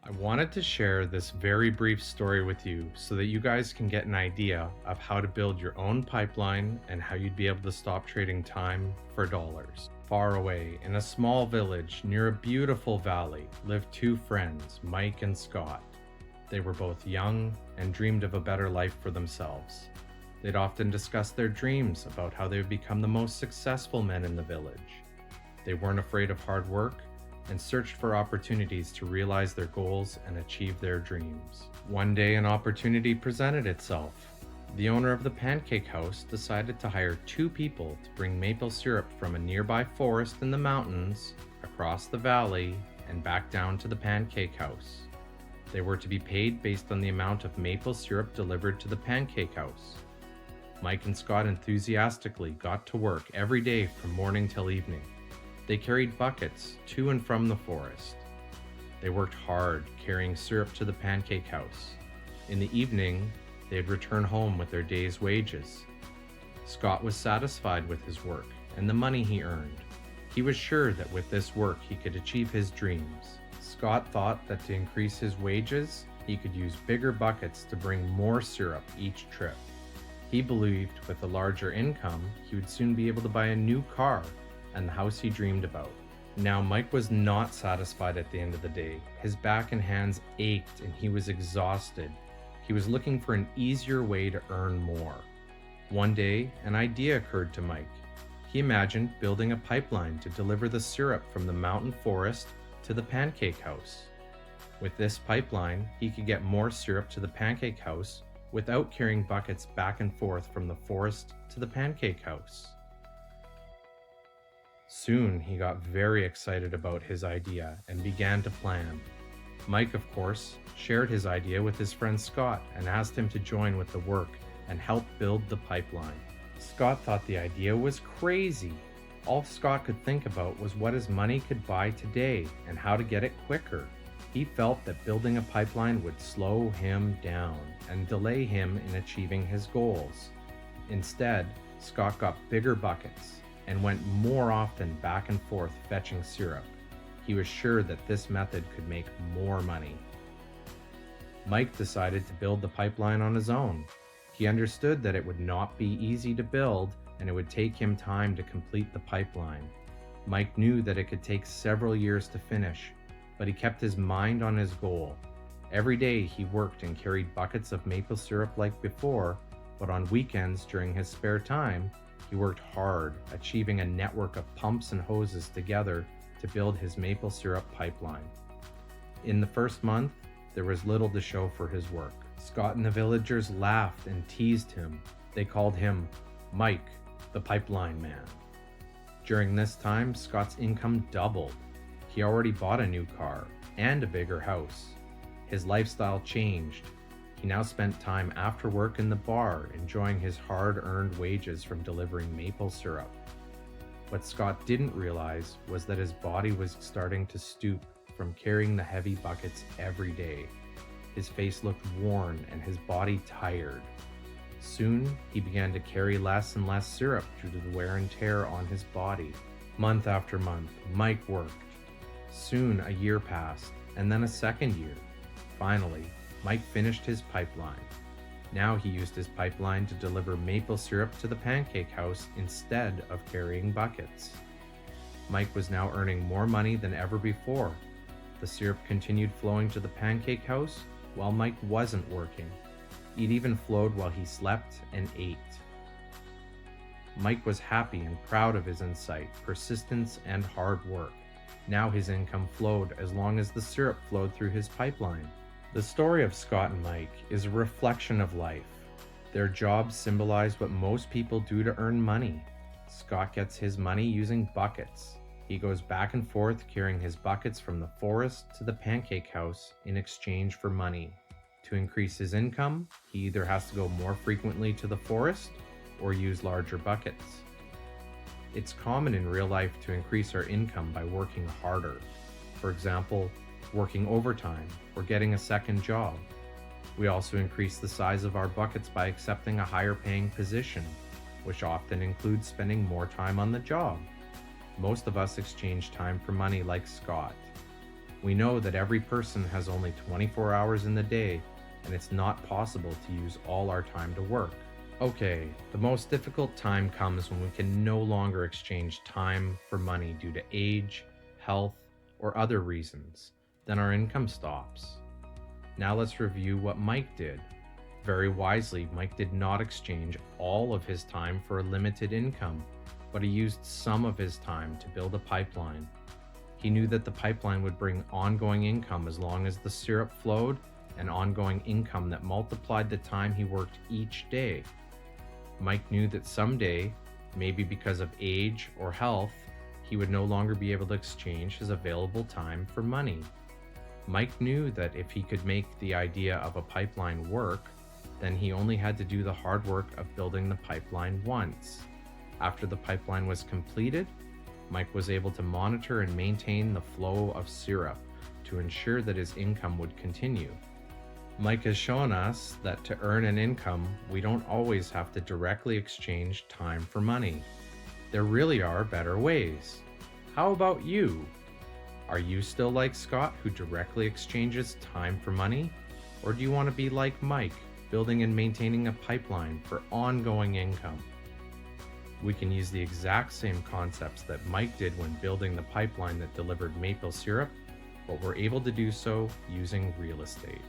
I wanted to share this very brief story with you so that you guys can get an idea of how to build your own pipeline and how you'd be able to stop trading time for dollars. Far away, in a small village near a beautiful valley, lived two friends, Mike and Scott. They were both young and dreamed of a better life for themselves. They'd often discuss their dreams about how they would become the most successful men in the village. They weren't afraid of hard work and searched for opportunities to realize their goals and achieve their dreams. One day, an opportunity presented itself. The owner of the pancake house decided to hire two people to bring maple syrup from a nearby forest in the mountains across the valley and back down to the pancake house. They were to be paid based on the amount of maple syrup delivered to the pancake house. Mike and Scott enthusiastically got to work every day from morning till evening. They carried buckets to and from the forest. They worked hard carrying syrup to the pancake house. In the evening, they'd return home with their day's wages. Scott was satisfied with his work and the money he earned. He was sure that with this work he could achieve his dreams. Scott thought that to increase his wages, he could use bigger buckets to bring more syrup each trip. He believed with a larger income, he would soon be able to buy a new car and the house he dreamed about. Now, Mike was not satisfied at the end of the day. His back and hands ached and he was exhausted. He was looking for an easier way to earn more. One day, an idea occurred to Mike. He imagined building a pipeline to deliver the syrup from the mountain forest to the pancake house. With this pipeline, he could get more syrup to the pancake house without carrying buckets back and forth from the forest to the pancake house. Soon he got very excited about his idea and began to plan. Mike, of course, shared his idea with his friend Scott and asked him to join with the work and help build the pipeline. Scott thought the idea was crazy. All Scott could think about was what his money could buy today and how to get it quicker. He felt that building a pipeline would slow him down and delay him in achieving his goals. Instead, Scott got bigger buckets and went more often back and forth fetching syrup. He was sure that this method could make more money. Mike decided to build the pipeline on his own. He understood that it would not be easy to build and it would take him time to complete the pipeline. Mike knew that it could take several years to finish, but he kept his mind on his goal. Every day he worked and carried buckets of maple syrup like before, but on weekends during his spare time, he worked hard, achieving a network of pumps and hoses together to build his maple syrup pipeline. In the first month, there was little to show for his work. Scott and the villagers laughed and teased him. They called him Mike, the Pipeline Man. During this time, Scott's income doubled. He already bought a new car and a bigger house. His lifestyle changed. He now spent time after work in the bar enjoying his hard-earned wages from delivering maple syrup. What Scott didn't realize was that his body was starting to stoop from carrying the heavy buckets every day. His face looked worn and his body tired. Soon, he began to carry less and less syrup due to the wear and tear on his body. Month after month, Mike worked. Soon, a year passed, and then a second year. Finally, Mike finished his pipeline. Now he used his pipeline to deliver maple syrup to the pancake house instead of carrying buckets. Mike was now earning more money than ever before. The syrup continued flowing to the pancake house while Mike wasn't working. It even flowed while he slept and ate. Mike was happy and proud of his insight, persistence, and hard work. Now his income flowed as long as the syrup flowed through his pipeline. The story of Scott and Mike is a reflection of life. Their jobs symbolize what most people do to earn money. Scott gets his money using buckets. He goes back and forth carrying his buckets from the forest to the pancake house in exchange for money. To increase his income, he either has to go more frequently to the forest or use larger buckets. It's common in real life to increase our income by working harder. For example, working overtime or getting a second job. We also increase the size of our buckets by accepting a higher paying position, which often includes spending more time on the job. Most of us exchange time for money like Scott. We know that every person has only 24 hours in the day, and it's not possible to use all our time to work. Okay, the most difficult time comes when we can no longer exchange time for money due to age, health, or other reasons. Then our income stops. Now let's review what Mike did. Very wisely, Mike did not exchange all of his time for a limited income, but he used some of his time to build a pipeline. He knew that the pipeline would bring ongoing income as long as the syrup flowed, and ongoing income that multiplied the time he worked each day. Mike knew that someday, maybe because of age or health, he would no longer be able to exchange his available time for money. Mike knew that if he could make the idea of a pipeline work, then he only had to do the hard work of building the pipeline once. After the pipeline was completed, Mike was able to monitor and maintain the flow of syrup to ensure that his income would continue. Mike has shown us that to earn an income, we don't always have to directly exchange time for money. There really are better ways. How about you? Are you still like Scott, who directly exchanges time for money? Or do you want to be like Mike, building and maintaining a pipeline for ongoing income? We can use the exact same concepts that Mike did when building the pipeline that delivered maple syrup, but we're able to do so using real estate.